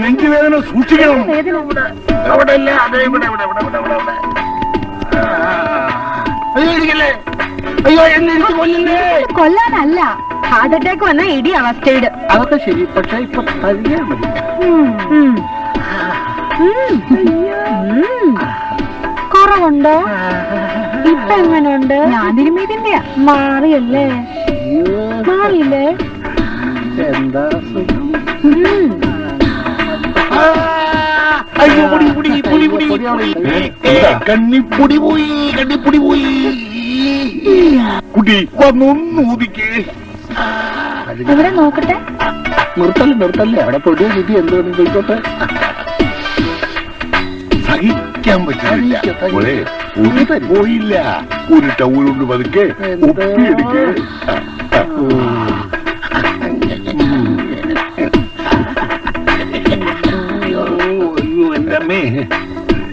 നെഞ്ചുവേദന സൂക്ഷിക്കണം. അവിടെ അല്ല, അതെ ഇവിടെ. അയ്യോ എന്നെനിക്ക് കൊല്ലണ്ടേ. കൊല്ലാനല്ല, ഹാർട്ട് അറ്റാക്ക് വന്ന ഇടി അവസ്ഥയുടെ. അതൊക്കെ ശരി, പക്ഷെ ഇപ്പൊ തരികയാ മതി. കുറവുണ്ടോ? ഇപ്പൊ എങ്ങനെയുണ്ട്? ഞാൻ തിരുമീതിന്റെ മാറിയല്ലേ? മാറിയില്ലേ? എന്താ കണ്ണിപ്പൊടി പോയി. കുട്ടി വന്നൊന്നൂതിക്കേ. ഇവിടെ നോക്കട്ടെ. നിർത്തല്ലേ അവിടെ പൊടിയ കിട്ടി എന്തോന്നും ചോദിച്ചോട്ടെ. സഹിക്കാൻ പറ്റില്ല. പോയില്ല. ഒരു ടൗൾ കൊണ്ട് പതുക്കെ ഒപ്പിയെടുക്കേ. എന്റെ അമ്മേ,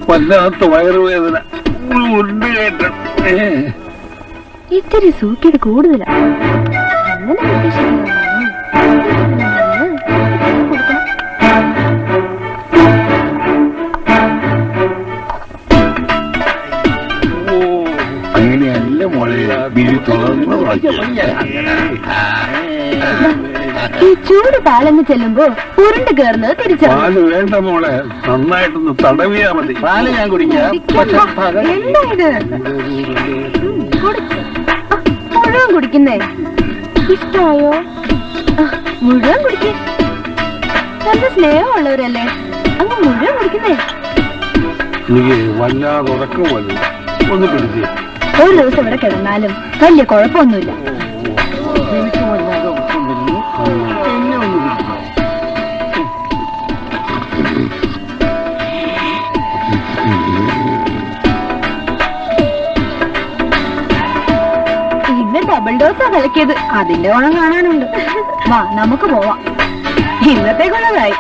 വല്ലാത്ത വയറുവേദന ഉണ്ട് കേട്ടോ. ഇത്തിരി സൂക്കേട് കൂടുതലാ. അങ്ങനെയല്ല മോളെ, ബിരി തുറന്നു. ഈ ചൂട് പാലങ്ങ് ചെല്ലുമ്പോ ഉരുണ്ട് കയറുന്നത് തിരിച്ചു. പാല് വേണ്ട മോളെ, നന്നായിട്ടൊന്ന് തടവിയാ മതി. പാല് ഞാൻ കുടിക്കാം. എന്താ ഇത്? മുഴുവൻ കുടിക്കുന്നേ ഇഷ്ടമായോ? മുഴുവൻ കുടിക്കേ. നല്ല സ്നേഹമുള്ളവരല്ലേ, അങ്ങ് മുഴുവൻ കുടിക്കുന്നേ. എനിക്ക് വല്ലാതെ ഉറക്കം വന്നു. ഒന്ന് പിടിച്ച് ഒരു ദിവസം ഇവിടെ കിടന്നാലും വലിയ കുഴപ്പമൊന്നുമില്ല. എനിക്ക് വല്ലാതെ ഉറക്കം വരുന്നു. എന്നെ ഒന്ന് പിടിച്ചു. ഇന്ന് ഡബിൾ ഡോസാ കളിക്കിയത്. അതിന്റെ ഓണം കാണാനുണ്ട്. വാ നമുക്ക് പോവാം. ഇന്നത്തേക്കുള്ളതായി.